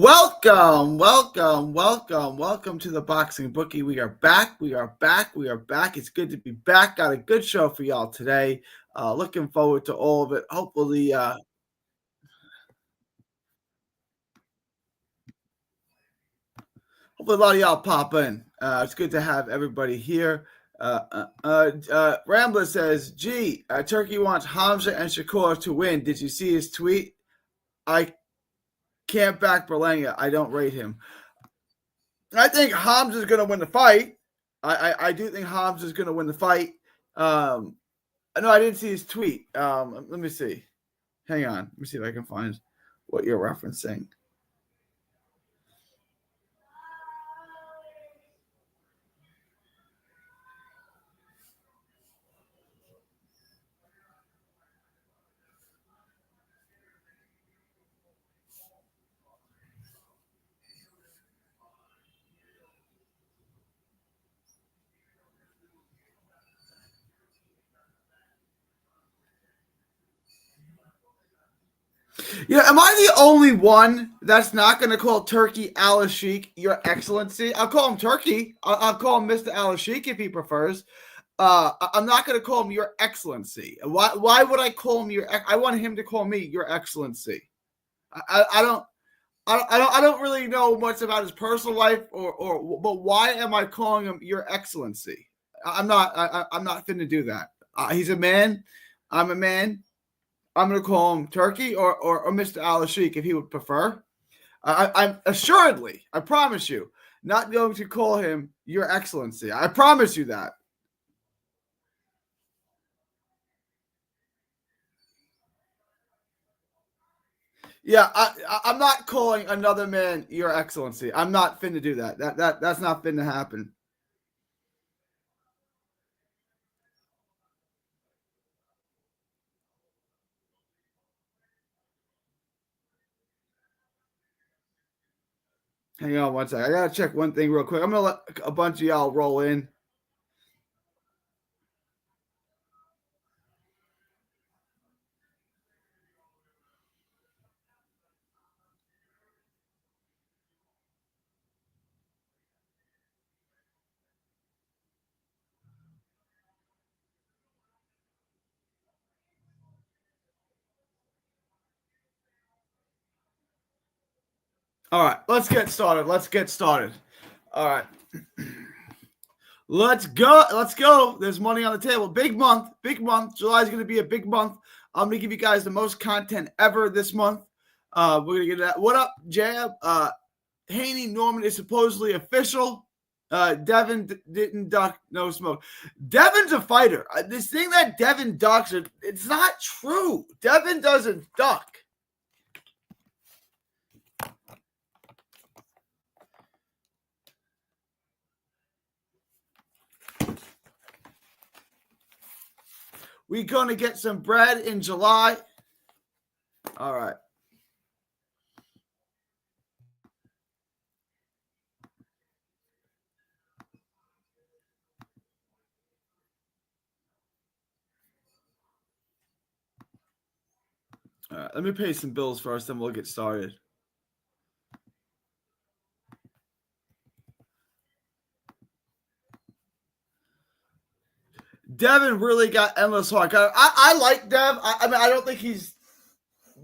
Welcome to the Boxing Bookie. We are back. It's good to be back. Got a good show for y'all today. Looking forward to all of it. Hopefully, a lot of y'all pop in. It's good to have everybody here. Rambler says, "Gee, Turkey wants Hamza and Shakur to win. Did you see his tweet? I can't back Berlanga. I don't rate him. I think Hamza is going to win the fight. I do think Hamza is going to win the fight. No, I didn't see his tweet. Let me see. Hang on. Let me see if I can find what you're referencing." Yeah, am I the only one that's not going to call Turkey Al-Sheikh, Your Excellency? I'll call him Turkey. I'll call him Mr. Al-Sheikh if he prefers. I'm not going to call him Your Excellency. Why would I call him I want him to call me Your Excellency. I don't really know much about his personal life, but why am I calling him Your Excellency? I'm not finna do that. He's a man. I'm a man. I'm going to call him Turkey or Mr. Al-Sheikh if he would prefer. I'm assuredly, I promise you, not going to call him Your Excellency. I promise you that. Yeah, I'm not calling another man Your Excellency. I'm not finna do that. That's not finna happen. Hang on one second. I gotta check one thing real quick. I'm gonna let a bunch of y'all roll in. All right, let's get started. All right. Let's go. There's money on the table. Big month. July is going to be a big month. I'm going to give you guys the most content ever this month. We're going to get that. What up, Jab? Haney Norman is supposedly official. Devin didn't duck, no smoke. Devin's a fighter. This thing that Devin ducks, it's not true. Devin doesn't duck. We're going to get some bread in July. All right. All right, let me pay some bills first, then we'll get started. Devin really got endless heart. I like Dev. I mean, I don't think he's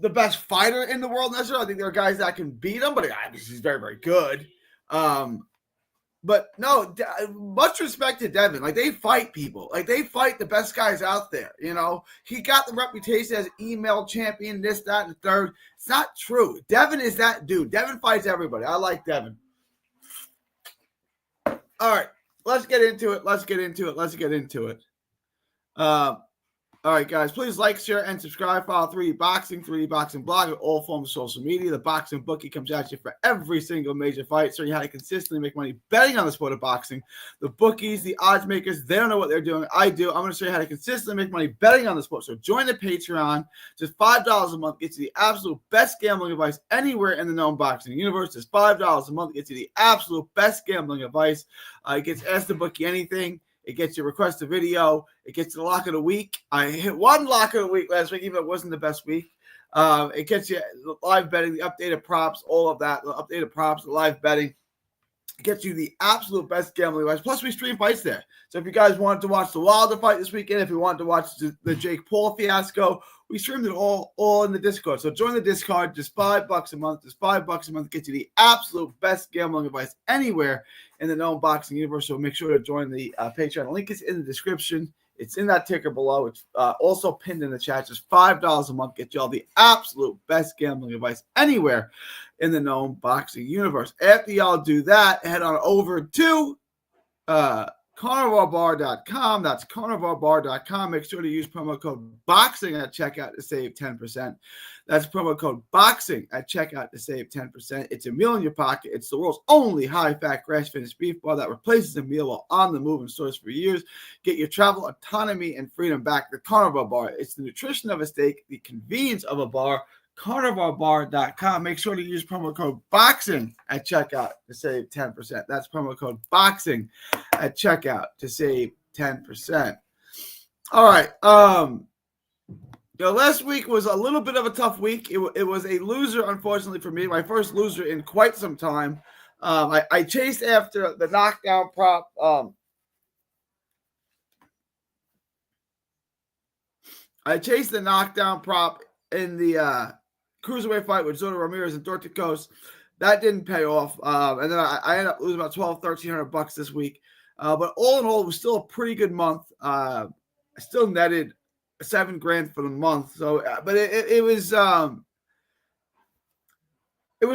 the best fighter in the world necessarily. I think there are guys that can beat him, but he's very, very good. But no, much respect to Devin. Like, they fight people. Like, they fight the best guys out there. You know, he got the reputation as email champion, this, that, and the third. It's not true. Devin is that dude. Devin fights everybody. I like Devin. All right, let's get into it. All right, guys, please like, share, and subscribe. Follow 3D Boxing, 3D Boxing Blog, and all forms of social media. The Boxing Bookie comes at you for every single major fight, so you how to consistently make money betting on the sport of boxing. The bookies, the odds makers, they don't know what they're doing. I do. I'm going to show you how to consistently make money betting on the sport. So join the Patreon. Just $5 a month gets you the absolute best gambling advice anywhere in the known boxing universe. Just $5 a month gets you the absolute best gambling advice. It gets Ask the Bookie Anything. It gets you request a video. It gets you the lock of the week. I hit one lock of the week last week, even if it wasn't the best week. It gets you live betting, the updated props, all of that, the updated props, the live betting. Gets you the absolute best gambling advice. Plus, we stream fights there. So if you guys wanted to watch the Wilder fight this weekend, if you wanted to watch the Jake Paul fiasco, we streamed it all in the Discord. So join the Discord. Just $5 a month. Just $5 a month gets you the absolute best gambling advice anywhere in the known boxing universe. So make sure to join the Patreon. The link is in the description. It's in that ticker below. It's also pinned in the chat. Just $5 a month gets you all the absolute best gambling advice anywhere in the known boxing universe. After y'all do that, head on over to carnivalbar.com. That's carnivalbar.com. Make sure to use promo code BOXING at checkout to save 10%. That's promo code BOXING at checkout to save 10%. It's a meal in your pocket. It's the world's only high-fat grass-finished beef bar that replaces a meal while on the move and stores for years. Get your travel autonomy and freedom back. The Carnival Bar. It's the nutrition of a steak, the convenience of a bar. carnivalbar.com. Make sure to use promo code BOXING at checkout to save 10%. That's promo code BOXING at checkout to save 10%. All right. Last week was a little bit of a tough week. It was a loser, unfortunately, for me. My first loser in quite some time. I chased after the knockdown prop. I chased the knockdown prop in the cruiserweight fight with Zota Ramirez and Dorticos. That didn't pay off. And then I ended up losing about $1,300 this week. But all in all, it was still a pretty good month. I still netted $7,000 for the month. So, but it was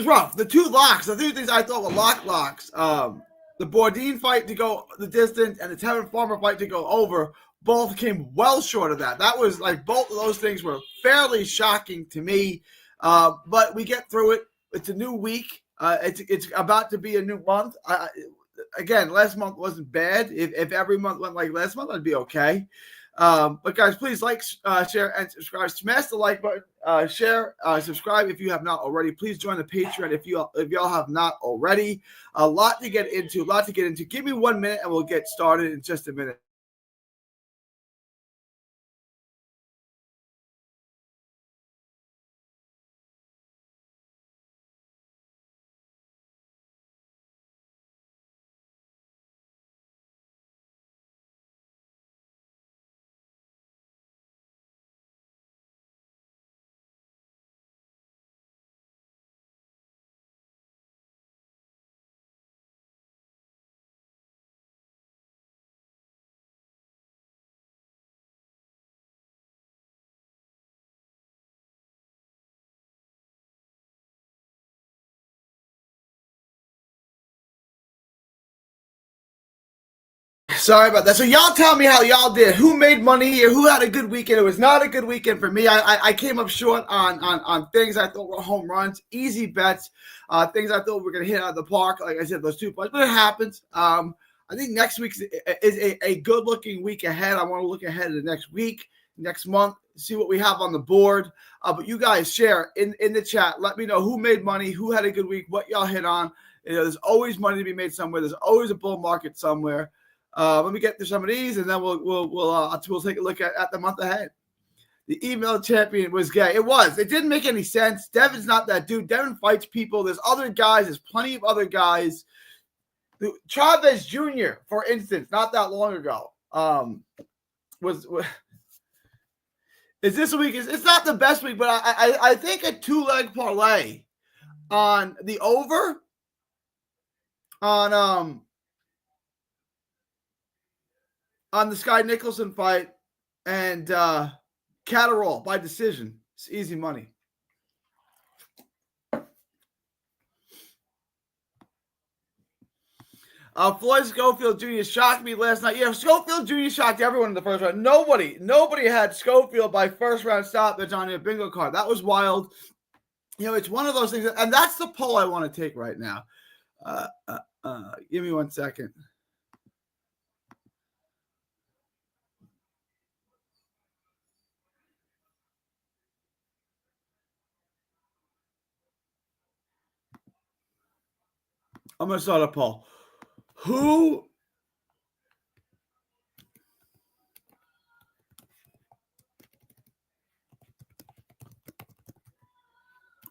rough. The two locks, the two things I thought were locks, the Bourdin fight to go the distance and the Tevin Farmer fight to go over, both came well short of that. That was like both of those things were fairly shocking to me. But we get through it. It's a new week. It's about to be a new month. Again, last month wasn't bad. If every month went like last month, I'd be okay. But guys, please like, share, and subscribe. Smash the like button. Share, subscribe if you have not already. Please join the Patreon if y'all have not already. A lot to get into. Give me 1 minute and we'll get started in just a minute. Sorry about that. So y'all tell me how y'all did. Who made money here? Who had a good weekend? It was not a good weekend for me. I came up short on things I thought were home runs, easy bets, things I thought were going to hit out of the park. Like I said, those 2 points, but it happens. I think next week is a good-looking week ahead. I want to look ahead to the next week, next month, see what we have on the board. But you guys share in the chat. Let me know who made money, who had a good week, what y'all hit on. There's always money to be made somewhere. There's always a bull market somewhere. Let me get through some of these, and then we'll take a look at the month ahead. The email champion was gay. It was. It didn't make any sense. Devin's not that dude. Devin fights people. There's other guys. There's plenty of other guys. Chavez Jr., for instance, not that long ago, is this week? It's not the best week, but I think a 2-leg parlay on the over on the Sky Nicholson fight and Catterall by decision. It's easy money. Floyd Schofield Jr. shocked me last night. Yeah, Schofield Jr. shocked everyone in the first round. Nobody had Schofield by first round stoppage on your bingo card. That was wild. It's one of those things, and that's the poll I want to take right now. Give me 1 second. I'm going to start a poll. Who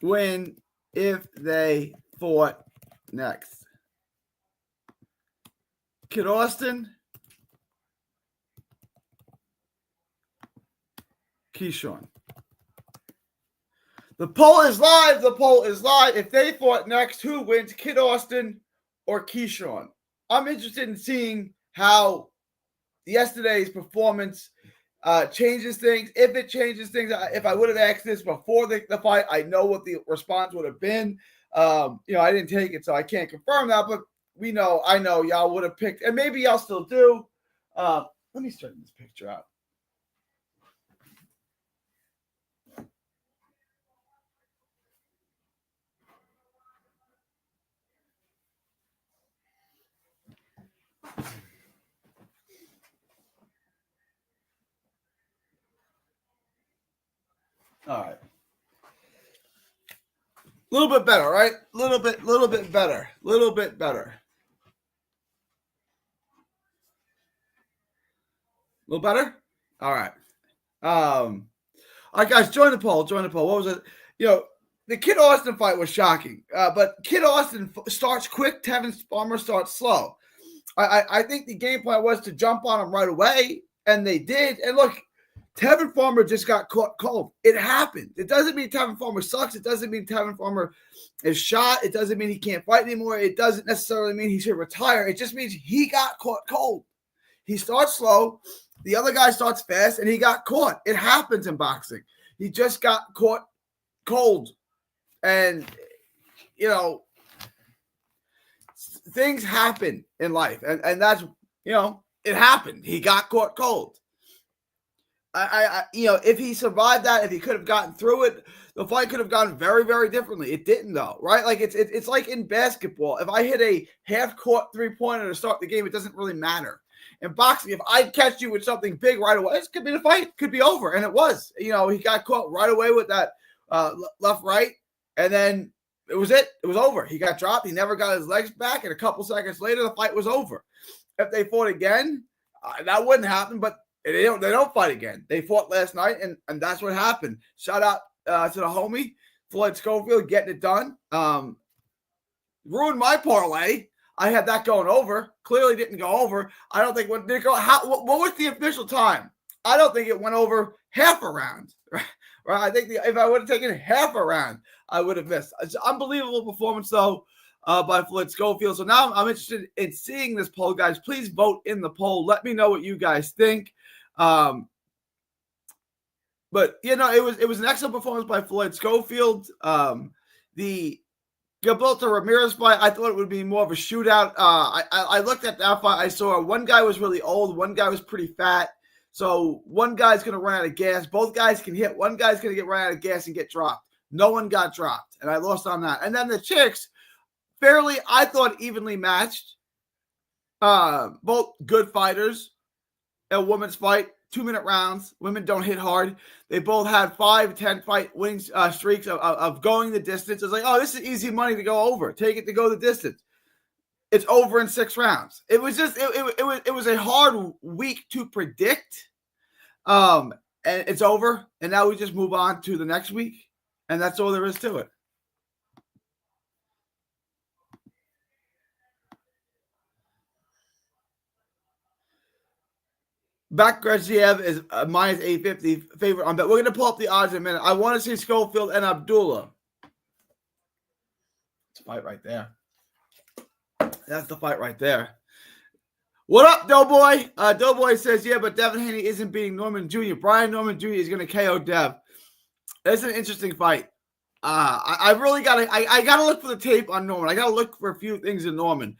win if they fought next? Kid Austin, Keyshawn. The poll is live. The poll is live. If they fought next, who wins, Kid Austin or Keyshawn? I'm interested in seeing how yesterday's performance changes things. If it changes things, if I would have asked this before the fight, I know what the response would have been. I didn't take it, so I can't confirm that. But I know y'all would have picked, and maybe y'all still do. Let me straighten this picture out. All right. A little bit better, right? Little bit better. Little bit better. A little better? All right. All right, guys, join the poll. What was it? The Kid Austin fight was shocking, but Kid Austin starts quick. Tevin Farmer starts slow. I think the game plan was to jump on him right away, and they did. And look, Tevin Farmer just got caught cold. It happened. It doesn't mean Tevin Farmer sucks. It doesn't mean Tevin Farmer is shot. It doesn't mean he can't fight anymore. It doesn't necessarily mean he should retire. It just means he got caught cold. He starts slow. The other guy starts fast, and he got caught. It happens in boxing. He just got caught cold. And, things happen in life. And that's, it happened. He got caught cold. If he survived that, if he could have gotten through it, the fight could have gone very, very differently. It didn't, though, right? Like it's like in basketball. If I hit a half-court three-pointer to start the game, it doesn't really matter. In boxing, if I catch you with something big right away, it could be the fight, could be over, and it was. He got caught right away with that left, right, and then it was it. It was over. He got dropped. He never got his legs back, and a couple seconds later, the fight was over. If they fought again, that wouldn't happen, but they don't fight again. They fought last night, and that's what happened. Shout out to the homie, Floyd Schofield, getting it done. Ruined my parlay. I had that going over. Clearly didn't go over. I don't think what did it go. What was the official time? I don't think it went over half a round. Right? I think if I would have taken half a round, I would have missed. It's an unbelievable performance though by Floyd Schofield. So now I'm interested in seeing this poll, guys. Please vote in the poll. Let me know what you guys think. But it was an excellent performance by Floyd Schofield. The Gilberto Ramirez fight, I thought it would be more of a shootout. I looked at that fight. I saw one guy was really old. One guy was pretty fat. So one guy's going to run out of gas. Both guys can hit. One guy's going to get run out of gas and get dropped. No one got dropped, and I lost on that. And then the chicks, fairly, I thought, evenly matched. Both good fighters. A women's fight, 2-minute rounds. Women don't hit hard. They both had 5-10 fight winning streaks of going the distance. It's like, oh, this is easy money to go over. Take it to go the distance. It's over in 6 rounds. It was just it was a hard week to predict. And it's over. And now we just move on to the next week. And that's all there is to it. Back Graziev is minus 850 favorite on bet. We're going to pull up the odds in a minute. I want to see Schofield and Abdullah. It's a fight right there. That's the fight right there. What up, Doughboy? Doughboy says, yeah, but Devin Haney isn't beating Norman Jr. Brian Norman Jr. is going to KO Dev. That's an interesting fight. I really got to I got to look for the tape on Norman. I got to look for a few things in Norman.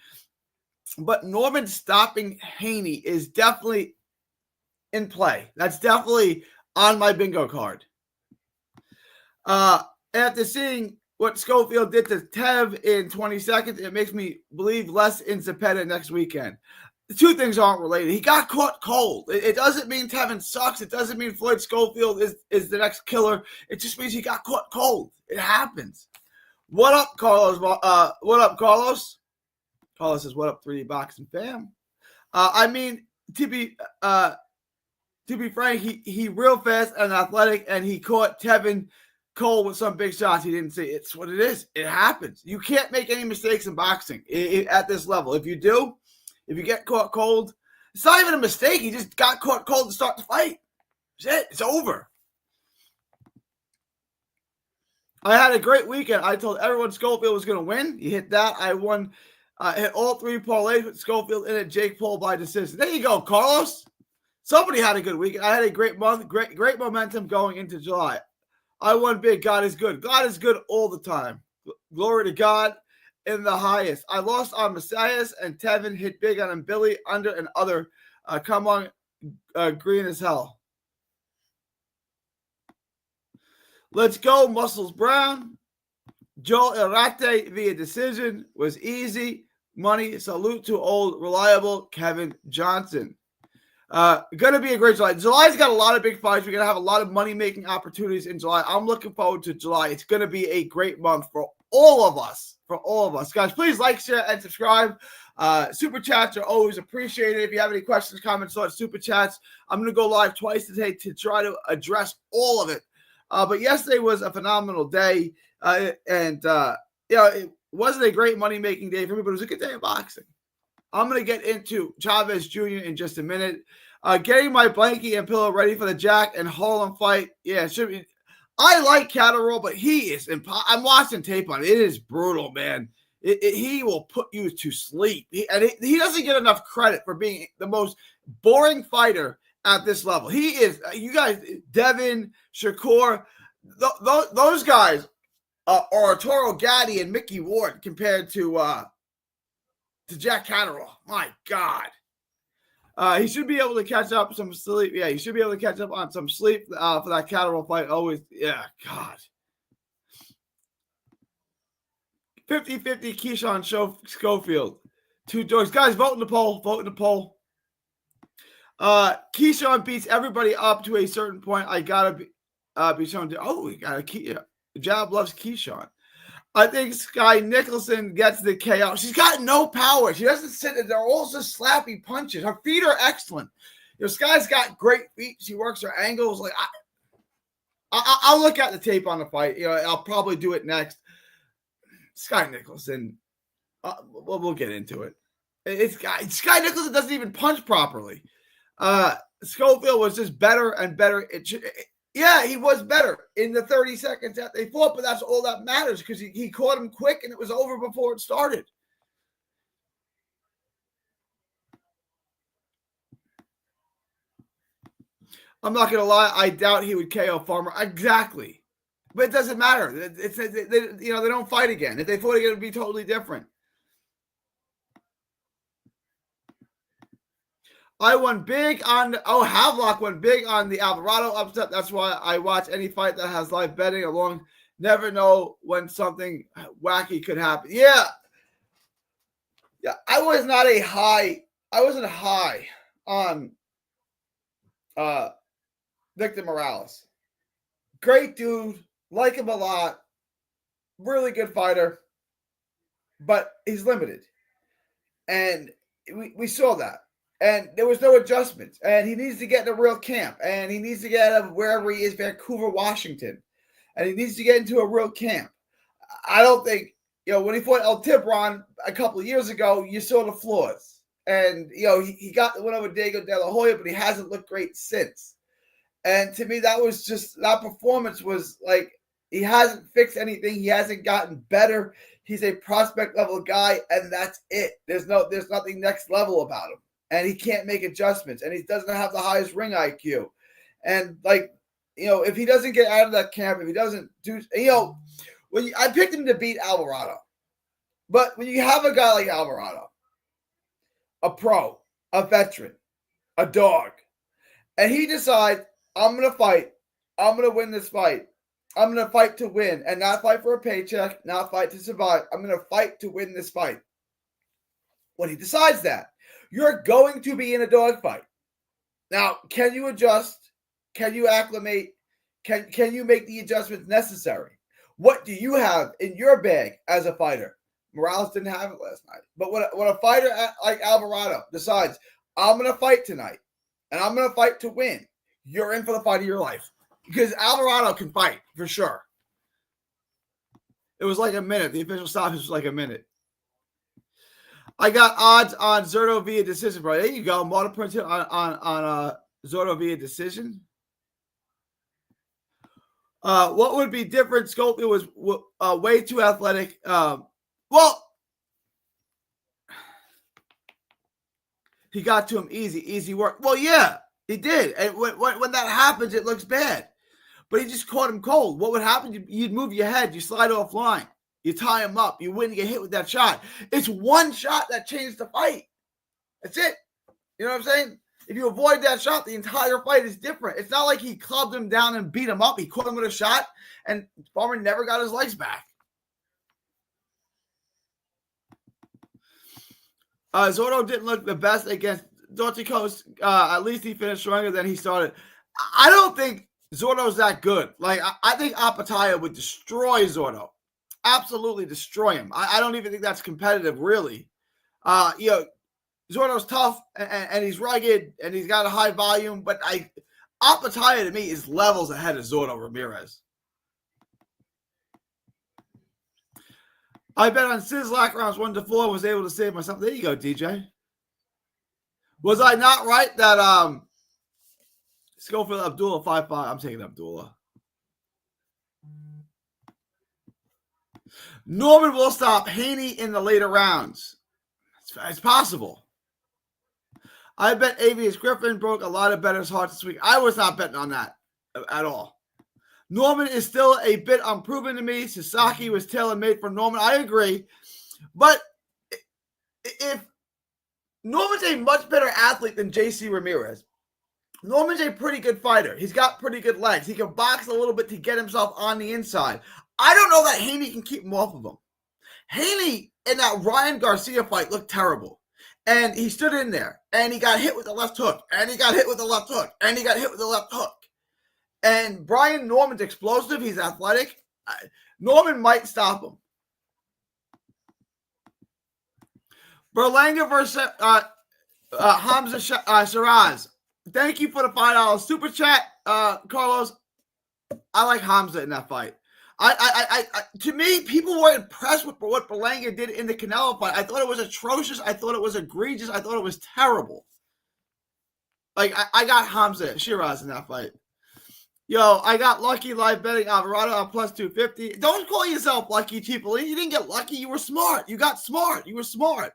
But Norman stopping Haney is definitely in play. That's definitely on my bingo card. After seeing what Schofield did to Tev in 20 seconds, it makes me believe less in Zepeda next weekend. The two things aren't related. He got caught cold. It doesn't mean Tevin sucks. It doesn't mean Floyd Schofield is the next killer. It just means he got caught cold. It happens. What up, Carlos? What up, Carlos? Carlos says, what up, 3D Boxing fam? To be frank, he real fast and athletic, and he caught Tevin Cole with some big shots he didn't see. It's what it is. It happens. You can't make any mistakes in boxing at this level. If you do, if you get caught cold, it's not even a mistake. He just got caught cold to start the fight. That's it. It's over. I had a great weekend. I told everyone Schofield was going to win. He hit that. I won. Hit all 3 parlays with Schofield in it. Jake Paul by decision. There you go, Carlos. Somebody had a good weekend. I had a great month. Great momentum going into July. I won big. God is good. God is good all the time. Glory to God in the highest. I lost on Messias, and Tevin hit big on him. Billy, under, and other. Come on, green as hell. Let's go, Muscles Brown. Joel Irate via decision was easy. Money. Salute to old, reliable Kevin Johnson. Going to be a great July. July's got a lot of big fights. We're going to have a lot of money-making opportunities in July. I'm looking forward to July. It's going to be a great month for all of us. Guys, please like, share, and subscribe. Super chats are always appreciated. If you have any questions, comments, thoughts, super chats. I'm going to go live twice today to try to address all of it. But yesterday was a phenomenal day. It wasn't a great money-making day for me, but it was a good day of boxing. I'm going to get into Chavez Jr. in just a minute. Getting my blankie and pillow ready for the Jack and Harlem fight. Yeah, it should be. I like Catterall, but he is I'm watching tape on it. It is brutal, man. He will put you to sleep. He doesn't get enough credit for being the most boring fighter at this level. He is. You guys, Devin, Shakur, those guys are Arturo Gatti and Mickey Ward compared to Jack Catterall. My God. He should be able to catch up some sleep. Yeah, he should be able to catch up on some sleep for that Catterall fight. Always, yeah, God. 50-50 Keyshawn Schofield. 2 doors. Guys, vote in the poll. Keyshawn beats everybody up to a certain point. I got to be shown to. Oh, we got to Jab loves Keyshawn. I think Sky Nicholson gets the KO. She's got no power. She doesn't sit there. They're all just slappy punches. Her feet are excellent. Sky's got great feet. She works her angles. Like I'll look at the tape on the fight. I'll probably do it next. Sky Nicholson. We'll get into it. Sky Nicholson doesn't even punch properly. Schofield was just better and better. Yeah, he was better in the 30 seconds that they fought, but that's all that matters because he caught him quick and it was over before it started. I'm not going to lie. I doubt he would KO Farmer. Exactly. But it doesn't matter. They don't fight again. If they fought again, it would be totally different. I won big on Havelock won big on the Alvarado upset. That's why I watch any fight that has live betting along. Never know when something wacky could happen. Yeah. I wasn't high on Victor Morales. Great dude, like him a lot. Really good fighter, but he's limited. And we saw that. And there was no adjustments. And he needs to get in a real camp. And he needs to get out of wherever he is, Vancouver, Washington. And he needs to get into a real camp. I don't think, when he fought El Tibron a couple of years ago, you saw the flaws. And, he got the win over Diego De La Hoya, but he hasn't looked great since. And to me, that performance was like, he hasn't fixed anything. He hasn't gotten better. He's a prospect level guy, and that's it. There's nothing next level about him. And he can't make adjustments, and he doesn't have the highest ring IQ. And if he doesn't get out of that camp, if he doesn't do, I picked him to beat Alvarado. But when you have a guy like Alvarado, a pro, a veteran, a dog, and he decides, I'm going to fight, I'm going to win this fight, I'm going to fight to win, and not fight for a paycheck, not fight to survive. I'm going to fight to win this fight. When he decides that, you're going to be in a dogfight. Now, can you adjust? Can you acclimate? Can you make the adjustments necessary? What do you have in your bag as a fighter? Morales didn't have it last night. But when a fighter like Alvarado decides, I'm going to fight tonight, and I'm going to fight to win, you're in for the fight of your life. Because Alvarado can fight, for sure. It was like a minute. The official stoppage was like a minute. I got odds on Zurdo via decision, bro. There you go. Model printed on Zurdo via decision. What would be different? Sculpey was way too athletic. Well, he got to him easy work. Well, yeah, he did. And when that happens, it looks bad. But he just caught him cold. What would happen? You'd move your head. You slide offline. You tie him up. You wouldn't get hit with that shot. It's one shot that changed the fight. That's it. You know what I'm saying? If you avoid that shot, the entire fight is different. It's not like he clubbed him down and beat him up. He caught him with a shot, and Farmer never got his legs back. Zurdo didn't look the best against Dorticos. At least he finished stronger than he started. I don't think Zurdo's that good. Like, I think Apataya would destroy Zurdo. Absolutely destroy him. I don't even think that's competitive, really. Zurdo's tough and he's rugged and he's got a high volume, but Apataya to me is levels ahead of Zurdo Ramirez. I bet on Sizzlack rounds 1 to 4, was able to save myself. There you go, DJ. Was I not right that Schofield Abdullah 5-5? I'm taking Abdullah. Norman will stop Haney in the later rounds. It's possible. I bet Avius Griffin broke a lot of bettors' hearts this week. I was not betting on that at all. Norman is still a bit unproven to me. Sasaki was tailor-made for Norman. I agree. But if Norman's a much better athlete than J.C. Ramirez, Norman's a pretty good fighter. He's got pretty good legs. He can box a little bit to get himself on the inside. I don't know that Haney can keep him off of him. Haney in that Ryan Garcia fight looked terrible. And he stood in there, and he got hit with the left hook, and he got hit with the left hook, and he got hit with the left hook. And Brian Norman's explosive. He's athletic. Norman might stop him. Berlanga versus Hamza Shiraz. Thank you for the $5 super chat, Carlos. I like Hamza in that fight. To me, people were impressed with what Berlanga did in the Canelo fight. I thought it was atrocious. I thought it was egregious. I thought it was terrible. Like, I got Hamza Shiraz in that fight. Yo, I got lucky live betting Alvarado on plus 250. Don't call yourself lucky, Chipolini. You didn't get lucky. You were smart. You got smart. You were smart.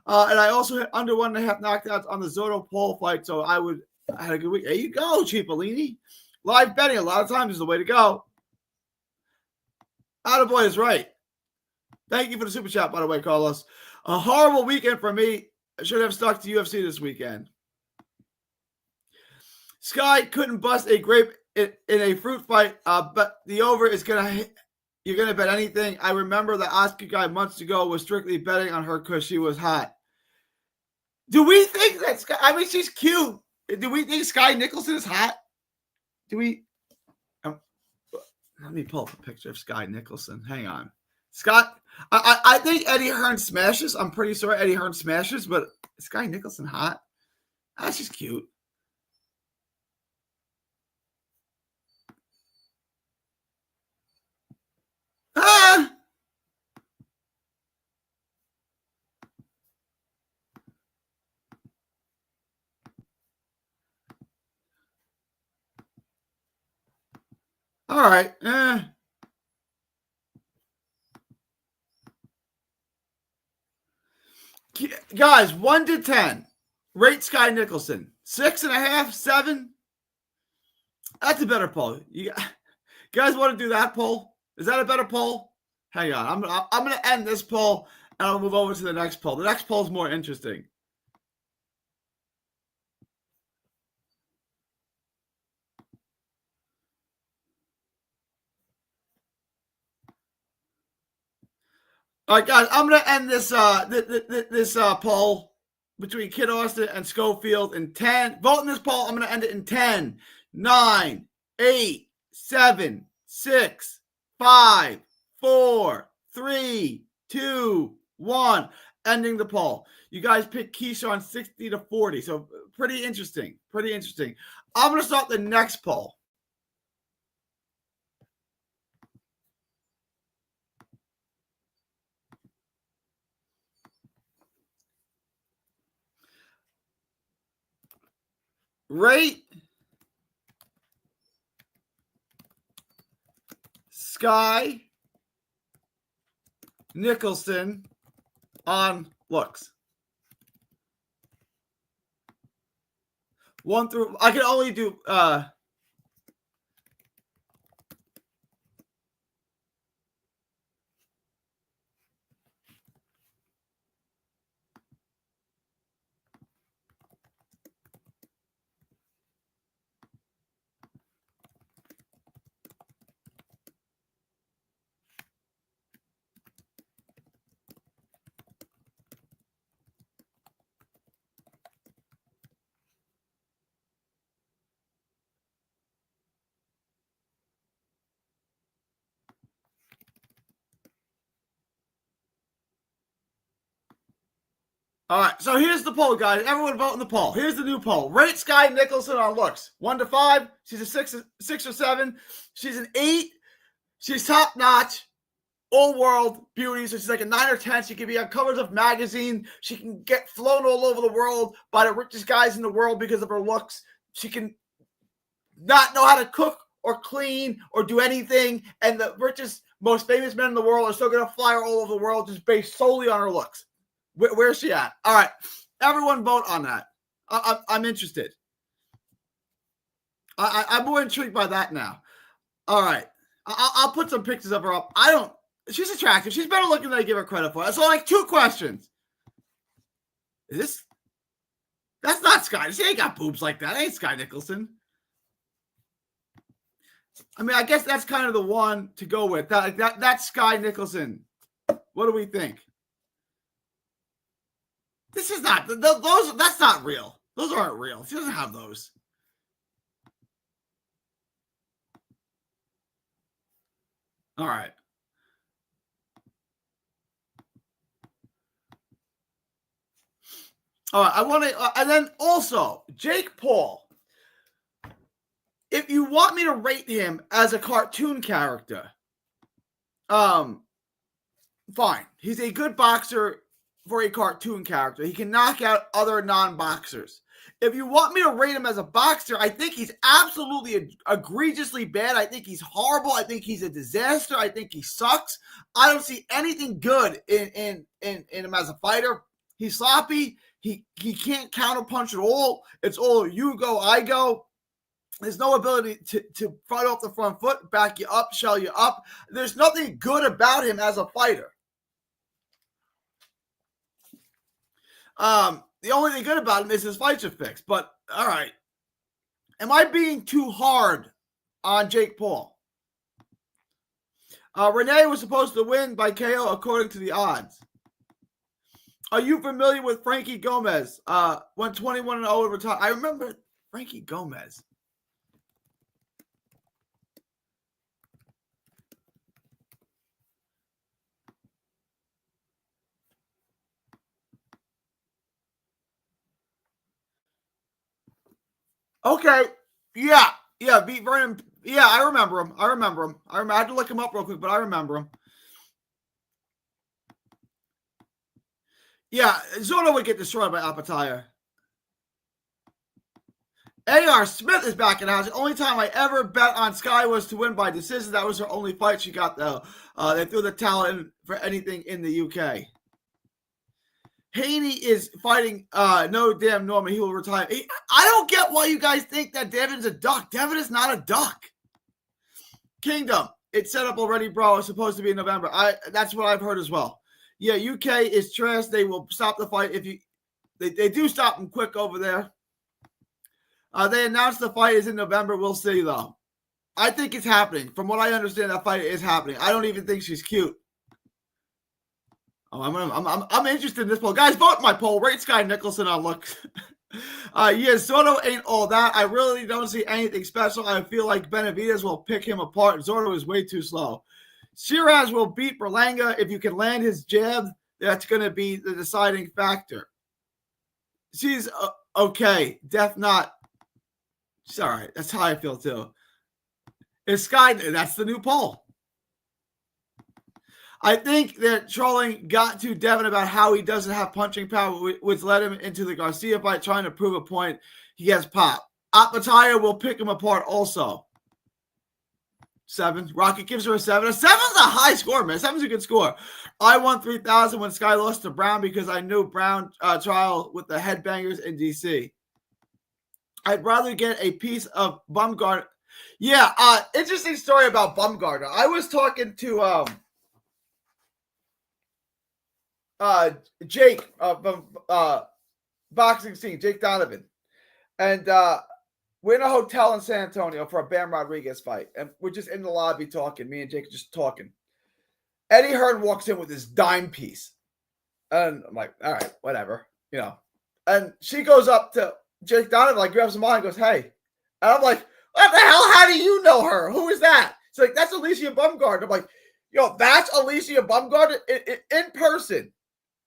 And I also hit under 1.5 knockdowns on the Zotto Paul fight. So I had a good week. There you go, Chipolini. Live betting a lot of times is the way to go. Attaboy is right. Thank you for the super chat, by the way, Carlos. A horrible weekend for me. I should have stuck to UFC this weekend. Sky couldn't bust a grape in a fruit fight, but the over is you're going to bet anything. I remember the Oscar guy months ago was strictly betting on her because she was hot. Do we think that Sky, I mean, she's cute. Do we think Sky Nicholson is hot? Do we? Let me pull up a picture of Sky Nicholson. Hang on. Scott, I think Eddie Hearn smashes. I'm pretty sure Eddie Hearn smashes, but is Sky Nicholson hot? That's just cute. Ah! All right. Guys, 1 to 10. Rate Sky Nicholson. 6.5, 7. That's a better poll. You guys want to do that poll? Is that a better poll? Hang on. I'm going to end this poll and I'll move over to the next poll. The next poll is more interesting. All right, guys, I'm going to end this this poll between Kid Austin and Schofield in 10. Vote in this poll. I'm going to end it in 10, 9, 8, 7, 6, 5, 4, 3, 2, 1. Ending the poll. You guys picked Keyshawn 60 to 40. So pretty interesting. Pretty interesting. I'm going to start the next poll. Rate Sky Nicholson on looks. 1 through, I can only do all right, so here's the poll, guys. Everyone vote in the poll. Here's the new poll. Rate Sky Nicholson on looks. 1 to 5. She's a 6 or 7. She's an 8. She's top notch. All world beauty. So she's like a 9 or 10. She can be on covers of magazine. She can get flown all over the world by the richest guys in the world because of her looks. She can not know how to cook or clean or do anything. And the richest, most famous men in the world are still going to fly her all over the world just based solely on her looks. Where's she at? All right. Everyone vote on that. I'm interested. I'm more intrigued by that now. All right. I'll put some pictures of her up. She's attractive. She's better looking than I give her credit for. So like 2 questions. That's not Sky. She ain't got boobs like that. Ain't Sky Nicholson. I mean, I guess that's kind of the one to go with. That's Sky Nicholson. What do we think? This is not those. That's not real. Those aren't real. She doesn't have those. All right. All right. I want to, and then also Jake Paul. If you want me to rate him as a cartoon character, fine. He's a good boxer for a cartoon character. He can knock out other non-boxers. If you want me to rate him as a boxer, I think he's absolutely egregiously bad. I think he's horrible. I think he's a disaster. I think he sucks. I don't see anything good in him as a fighter. He's sloppy. He can't counterpunch at all. It's all you go, I go. There's no ability to fight off the front foot, back you up, shell you up. There's nothing good about him as a fighter. The only thing good about him is his fights are fixed. But, all right. Am I being too hard on Jake Paul? Renee was supposed to win by KO according to the odds. Are you familiar with Frankie Gomez? Went 21-0 in retire. I remember Frankie Gomez. Okay. Yeah. Beat Vernon. Yeah, I remember him. I had to look him up real quick, but I remember him. Yeah, Zona would get destroyed by Apataya. A.R. Smith is back in the house. The only time I ever bet on Sky was to win by decision. That was her only fight she got, though. They threw the towel in for anything in the UK. Haney is fighting no damn Norman. He will retire. I don't get why you guys think that Devin's a duck. Devin is not a duck. Kingdom. It's set up already, bro. It's supposed to be in November. That's what I've heard as well. Yeah, UK is trash. They will stop the fight if you. They do stop them quick over there. They announced the fight is in November. We'll see, though. I think it's happening. From what I understand, that fight is happening. I don't even think she's cute. Oh, I'm interested in this poll. Guys, vote my poll. Rate Sky Nicholson on looks. Yeah, Soto ain't all that. I really don't see anything special. I feel like Benavidez will pick him apart. Zordo is way too slow. Shiraz will beat Berlanga. If you can land his jab, that's going to be the deciding factor. She's okay. Death not. She's all right. That's how I feel, too. It's Sky. That's the new poll. I think that trolling got to Devin about how he doesn't have punching power, which led him into the Garcia fight, trying to prove a point. He has pop. Mataya will pick him apart also. 7. Rocket gives her a 7. A 7's a high score, man. 7's a good score. I won 3,000 when Sky lost to Brown because I knew Brown trial with the headbangers in DC. I'd rather get a piece of Bumgarner. Yeah, interesting story about Bumgarner. I was talking to Jake from Boxing Scene, Jake Donovan. And we're in a hotel in San Antonio for a Bam Rodriguez fight. And we're just in the lobby talking. Me and Jake are just talking. Eddie Hearn walks in with his dime piece. And I'm like, all right, whatever. You know. And she goes up to Jake Donovan, like, grabs him on and goes, hey. And I'm like, what the hell? How do you know her? Who is that? She's like, that's Alicia Bumgarner. I'm like, yo, that's Alicia Bumgarner in person.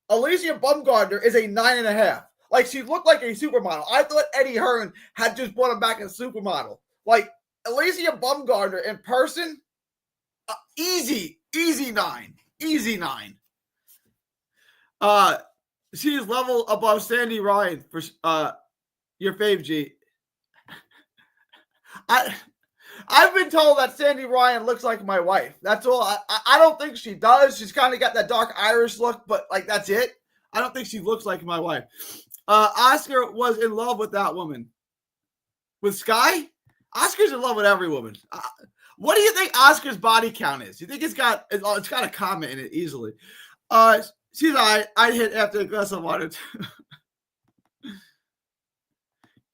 Alicia Bumgarner is a 9.5. Like, she looked like a supermodel. I thought Eddie Hearn had just brought him back as a supermodel. Like, Alicia Bumgarner in person, easy 9. Easy 9. She is level above Sandy Ryan for your fave, G. I've been told that Sandy Ryan looks like my wife. That's all. I don't think she does. She's kind of got that dark Irish look, but like that's it. I don't think she looks like my wife. Oscar was in love with that woman. With Sky? Oscar's in love with every woman. What do you think Oscar's body count is? You think it's got a comment in it easily? She's I'd hit after a glass of water.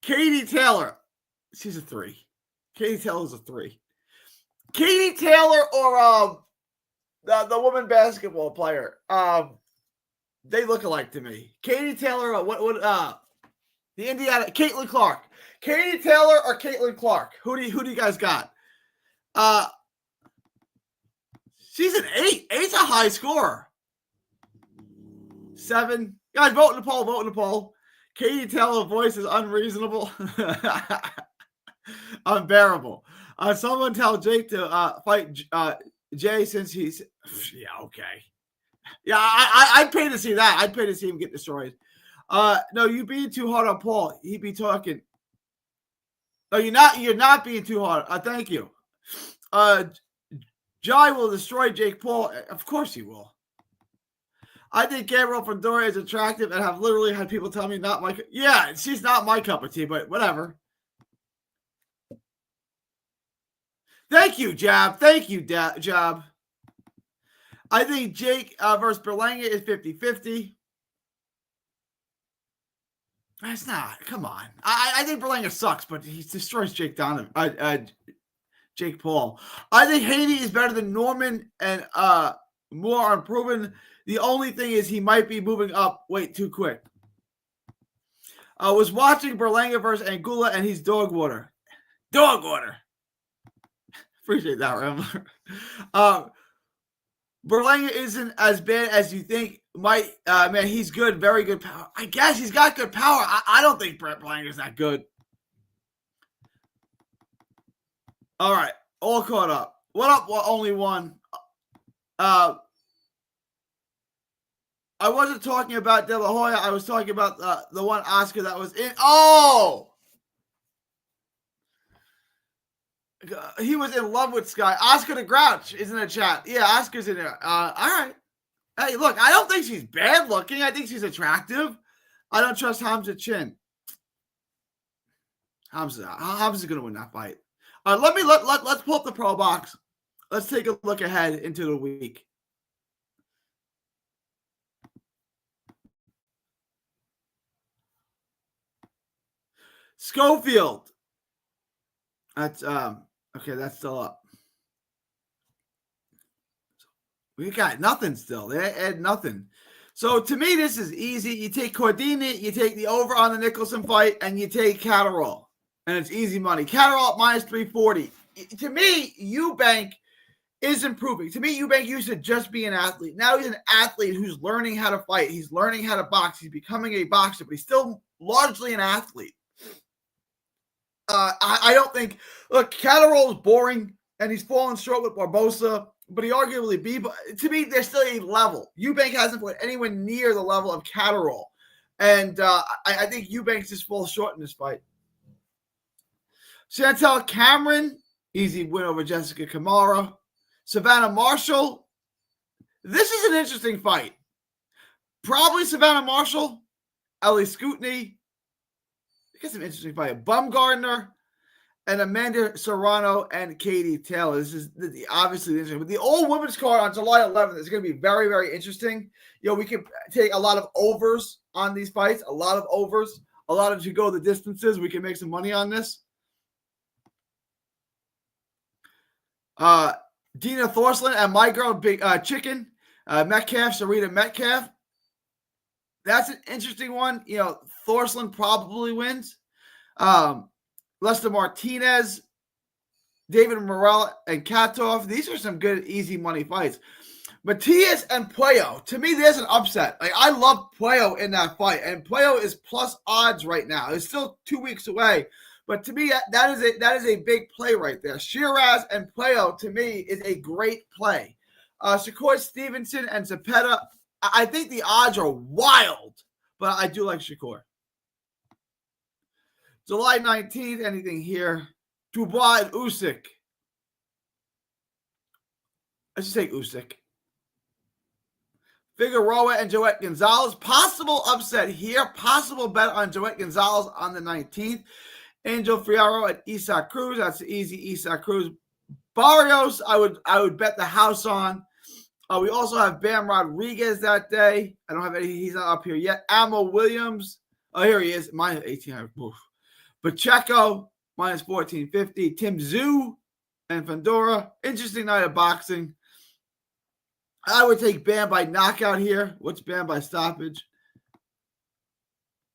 Katie Taylor. She's a 3. Katie Taylor's a 3. Katie Taylor or the woman basketball player. They look alike to me. Katie Taylor, the Indiana Caitlin Clark. Katie Taylor or Caitlin Clark? Who do you guys got? She's an 8. 8's a high score. 7. Guys, vote in the poll. Vote in the poll. Katie Taylor's voice is unreasonable. Unbearable. Someone tell Jake to fight Jay since he's... Yeah, okay. Yeah, I'd pay to see that. I'd pay to see him get destroyed. No, you being too hard on Paul. He'd be talking. No, you're not being too hard. Thank you. Jai will destroy Jake Paul. Of course he will. I think Gabriel Fedora is attractive and have literally had people tell me not my... Yeah, she's not my cup of tea, but whatever. Thank you, Jab. Thank you, Jab. I think Jake versus Berlanga is 50-50. That's not. Come on. I think Berlanga sucks, but he destroys Jake Donovan. Jake Paul. I think Haney is better than Norman and more unproven. The only thing is he might be moving up. Wait, too quick. I was watching Berlanga versus Anguilla, and he's dog water. Dog water. Appreciate that, Rambler. Berlanga isn't as bad as you think. Man, he's good. Very good power. I guess he's got good power. I don't think Brett Berlanga's that good. All right. All caught up. What up? Well, only one. I wasn't talking about De La Hoya. I was talking about the one Oscar that was in. Oh! He was in love with Sky. Oscar the Grouch is in the chat. Yeah, Oscar's in there. All right. Hey, look, I don't think she's bad looking. I think she's attractive. I don't trust Hamza Chin. Hamza's going to win that fight. All right, let's pull up the pro box. Let's take a look ahead into the week. Schofield. That's okay, that's still up. We got nothing still. They add nothing. So to me, this is easy. You take Cordini, you take the over on the Nicholson fight, and you take Catterall. And it's easy money. Catterall minus 340. To me, Eubank is improving. To me, Eubank used to just be an athlete. Now he's an athlete who's learning how to fight. He's learning how to box. He's becoming a boxer, but he's still largely an athlete. I don't think, look, Catterall is boring, and he's falling short with Barbosa, but he arguably be. But to me, there's still a level. Eubank hasn't put anywhere near the level of Catterall, and I think Eubank just falls short in this fight. Chantel Cameron, easy win over Jessica Kamara. Savannah Marshall. This is an interesting fight. Probably Savannah Marshall, Ellie Scootney. I guess an interesting fight. Bumgardner and Amanda Serrano and Katie Taylor. This is obviously interesting. But the all women's card on July 11th is going to be very, very interesting. We can take a lot of overs on these fights. A lot of overs. A lot of you go the distances. We can make some money on this. Dina Thorsland and my girl, Big Chicken. Metcalf, Sarita Metcalf. That's an interesting one. Thorsland probably wins. Lester Martinez, David Morrell, and Katov. These are some good, easy money fights. Matias and Puello. To me, there's an upset. I love Puello in that fight, and Puello is plus odds right now. It's still 2 weeks away, but to me, that is a big play right there. Shiraz and Puello, to me, is a great play. Shakur Stevenson and Zepeda. I think the odds are wild, but I do like Shakur. July 19th, anything here? Dubois and Usyk. Let's just take Usyk. Figueroa and Joette Gonzalez. Possible upset here. Possible bet on Joette Gonzalez on the 19th. Angel Fierro and Isak Cruz. That's easy. Isak Cruz. Barrios, I would bet the house on. We also have Bam Rodriguez that day. I don't have any. He's not up here yet. Amo Williams. Oh, here he is. Minus 1,800. Pacheco, minus 1,450. Tim Tszyu and Fandora. Interesting night of boxing. I would take Bam by knockout here. What's Bam by stoppage?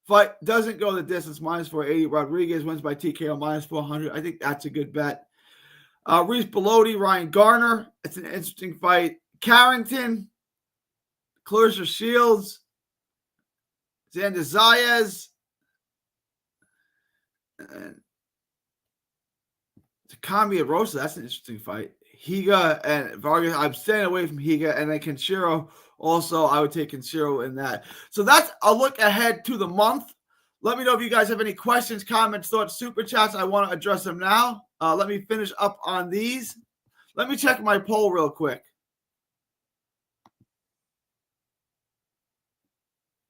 Fight doesn't go the distance. Minus 480. Rodriguez wins by TKO. Minus 400. I think that's a good bet. Reese Bellotti, Ryan Garner. It's an interesting fight. Carrington, Clarissa Shields, Xander Zayas, and Takami Rosa. That's an interesting fight. Higa and Vargas. I'm staying away from Higa. And then Kenshiro also. I would take Kenshiro in that. So that's a look ahead to the month. Let me know if you guys have any questions, comments, thoughts, super chats. I want to address them now. Let me finish up on these. Let me check my poll real quick.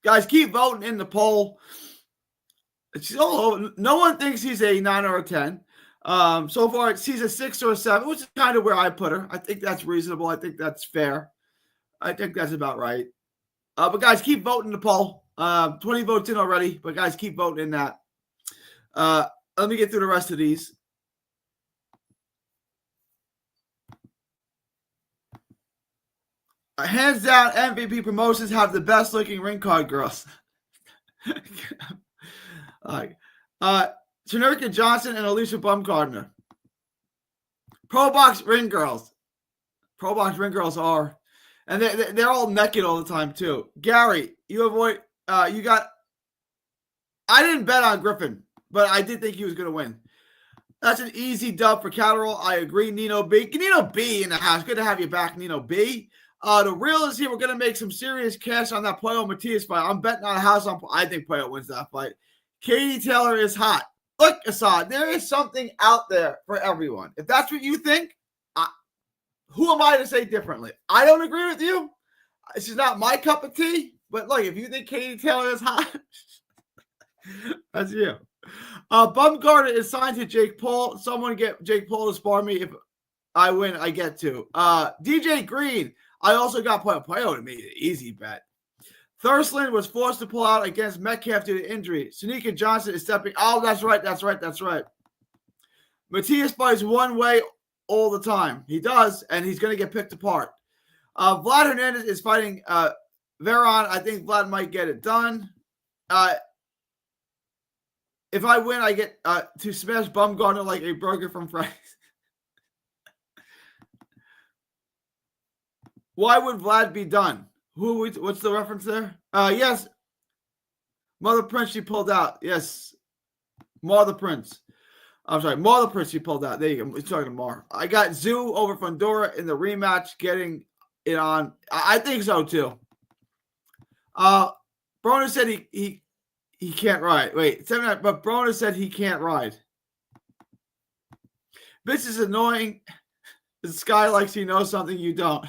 Guys, keep voting in the poll. No one thinks he's a 9 or a 10. So far, he's a 6 or a 7, which is kind of where I put her. I think that's reasonable. I think that's fair. I think that's about right. But guys, keep voting the poll. 20 votes in already, but guys, keep voting in that. Let me get through the rest of these. Hands down, MVP promotions have the best looking ring card girls. Tanerka Johnson and Alicia Bumgardner. Pro Box ring girls. Pro Box ring girls are. And they're all naked all the time, too. Gary, you avoid. You got. I didn't bet on Griffin, but I did think he was going to win. That's an easy dub for Catterall. I agree. Nino B. Nino B in the house. Good to have you back, Nino B. The real is here. We're going to make some serious cash on that Puello Matias fight. I'm betting on a house on. I think Puello wins that fight. Katie Taylor is hot. Look, Assad, there is something out there for everyone. If that's what you think, who am I to say differently? I don't agree with you. This is not my cup of tea. But look, if you think Katie Taylor is hot, that's you. Bumgardner is signed to Jake Paul. Someone get Jake Paul to spar me. If I win, I get to. DJ Green. I also got Puello to me. Easy bet. Thursland was forced to pull out against Metcalf due to injury. Tanerka Johnson is stepping. Oh, that's right. Matias fights one way all the time. He does, and he's going to get picked apart. Vlad Hernandez is fighting Veron. I think Vlad might get it done. If I win, I get to smash Bumgardner like a burger from Fry's. Why would Vlad be done? What's the reference there? Yes. Mother Prince, she pulled out. Yes. Mother Prince. I'm sorry. Mother Prince, she pulled out. There you go. We're talking to Mar. I got Tszyu over Fandora in the rematch, getting it on. I think so, too. Broner said he can't ride. Wait, but Broner said he can't ride. Bitch is annoying. This guy likes he knows something you don't.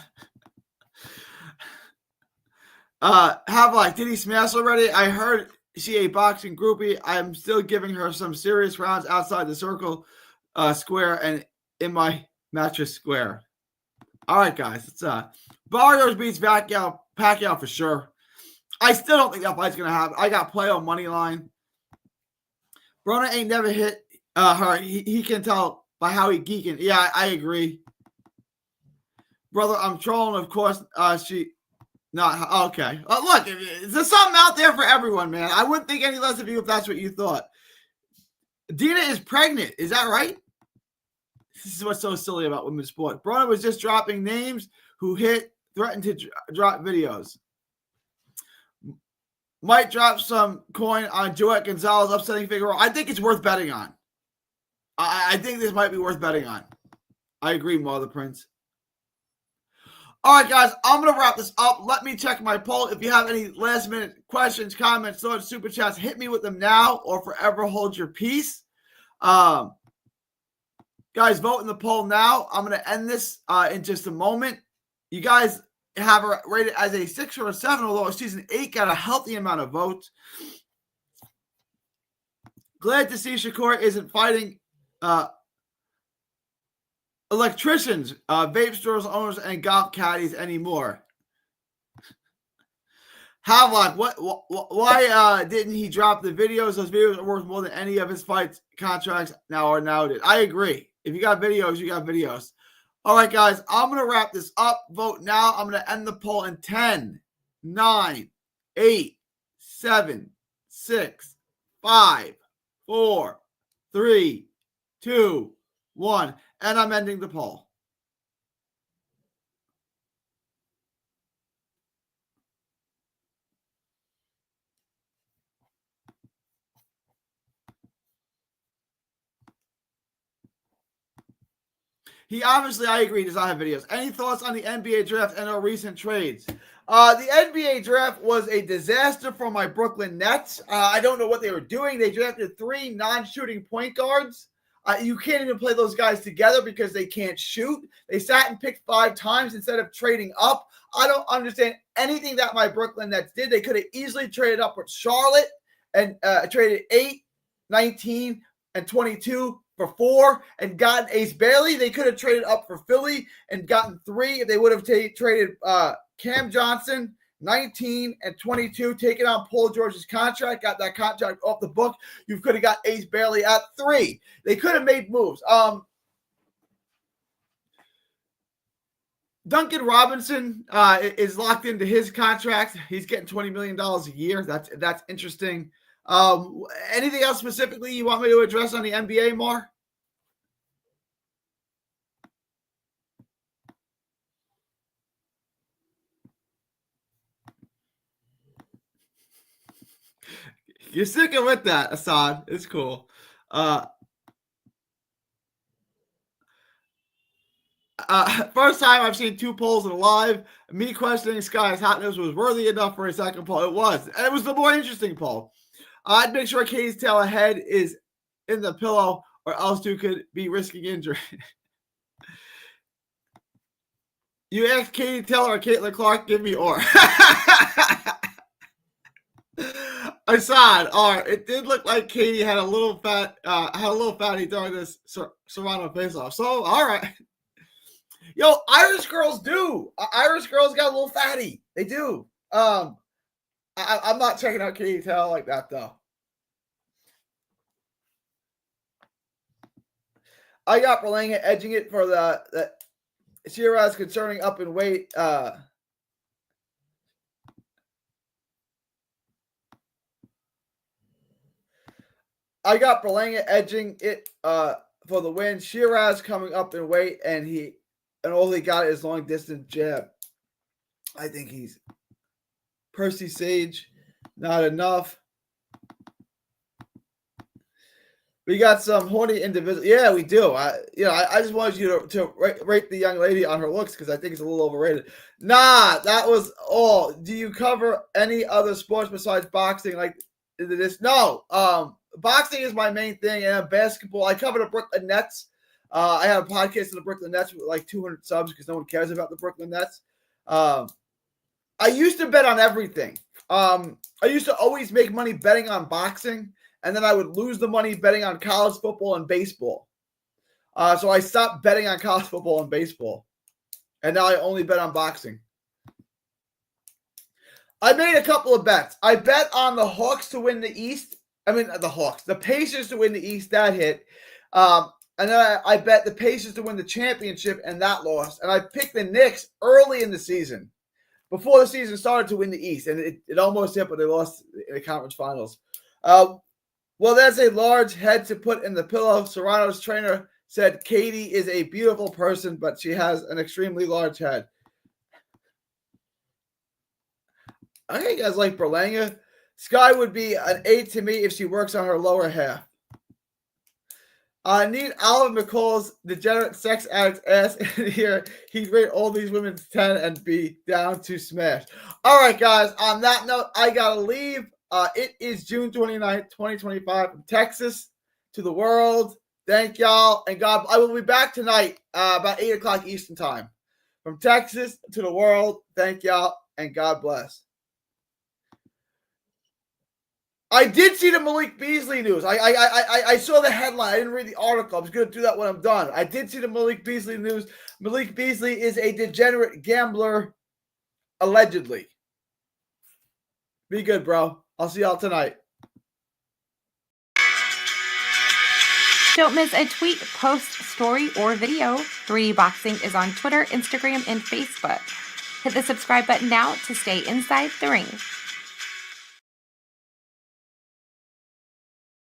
Did he smash already? I heard she a boxing groupie. I'm still giving her some serious rounds outside the circle square and in my mattress square. All right, guys. It's Barrios beats Pacquiao for sure. I still don't think that fight's gonna happen. I got play on money line. Brona ain't never hit her. He can tell by how he geeking. Yeah, I agree. Brother, I'm trolling, of course. She not okay. Look, there's something out there for everyone, man. I wouldn't think any less of you if that's what you thought. Dina is pregnant. Is that right? This is what's so silly about women's sport. Brona was just dropping names who threatened to drop videos. Might drop some coin on Joette Gonzalez upsetting Figueroa. I think it's worth betting on. I think this might be worth betting on. I agree, Mother Prince. All right, guys, I'm going to wrap this up. Let me check my poll. If you have any last-minute questions, comments, thoughts, super chats, hit me with them now or forever hold your peace. Guys, vote in the poll now. I'm going to end this in just a moment. You guys have her rated as a 6 or a 7, although season 8 got a healthy amount of votes. Glad to see Shakur isn't fighting electricians, vape stores owners, and golf caddies anymore. Havelock, why didn't he drop the videos? Those videos are worth more than any of his fights contracts now are nowadays. I agree. If you got videos, you got videos. All right, guys, I'm going to wrap this up. Vote now. I'm going to end the poll in 10, 9, 8, 7, 6, 5, 4, 3, 2, 1. And I'm ending the poll. He obviously, I agree, does not have videos. Any thoughts on the NBA draft and our recent trades? The NBA draft was a disaster for my Brooklyn Nets. I don't know what they were doing. They drafted 3 non-shooting point guards. You can't even play those guys together because they can't shoot. They sat and picked 5 times instead of trading up. I don't understand anything that my Brooklyn Nets did. They could have easily traded up with Charlotte and traded 8, 19, and 22 for 4 and gotten Ace Bailey. They could have traded up for Philly and gotten 3 if they would have traded Cam Johnson, 19 and 22, taking on Paul George's contract, got that contract off the book. You could have got Ace Bailey at 3. They could have made moves. Duncan Robinson is locked into his contract. He's getting $20 million a year. That's interesting. Anything else specifically you want me to address on the NBA more? You're sticking with that, Assad. It's cool. First time I've seen 2 polls in a live. Me questioning Sky's hotness was worthy enough for a second poll. It was. And it was the more interesting poll. I'd make sure Katie's tail head is in the pillow or else you could be risking injury. You asked Katie Taylor or Caitlin Clark, give me or. Assad, it did look like Katie had a little fatty during this Serrano face-off. So, all right. Yo, Irish girls do. Irish girls got a little fatty. They do. I'm not checking out Katie Taylor like that, though. I got Berlanga edging it for the Shiraz concerning up in weight. I got Berlanga edging it for the win. Shiraz coming up in weight, and all he got is long distance jab. I think he's Percy Sage, not enough. We got some horny individuals. Yeah, we do. I just wanted you to rate the young lady on her looks because I think it's a little overrated. Nah, that was all. Do you cover any other sports besides boxing like this? No. Boxing is my main thing, and basketball. I cover the Brooklyn Nets. I had a podcast on the Brooklyn Nets with like 200 subs because no one cares about the Brooklyn Nets. I used to bet on everything. I used to always make money betting on boxing, and then I would lose the money betting on college football and baseball. So I stopped betting on college football and baseball, and now I only bet on boxing. I made a couple of bets. I bet on the Hawks to win the East. I mean, the Pacers to win the East. That hit. And then I bet the Pacers to win the championship, and that lost. And I picked the Knicks early in the season, before the season started, to win the East. And it almost hit, but they lost in the conference finals. Well, that's a large head to put in the pillow. Serrano's trainer said Katie is a beautiful person, but she has an extremely large head. Okay, you guys like Berlanga? Sky would be an 8 to me if she works on her lower half. I need Alvin McCall's degenerate sex addict ass in here. He'd rate all these women 10 and be down to smash. All right, guys. On that note, I got to leave. It is June 29th, 2025, from Texas to the world. Thank y'all. And God, I will be back tonight about 8 o'clock Eastern time. From Texas to the world. Thank y'all. And God bless. I did see the Malik Beasley news. I saw the headline. I didn't read the article. I'm just going to do that when I'm done. I did see the Malik Beasley news. Malik Beasley is a degenerate gambler, allegedly. Be good, bro. I'll see y'all tonight. Don't miss a tweet, post, story, or video. 3D Boxing is on Twitter, Instagram, and Facebook. Hit the subscribe button now to stay inside the ring.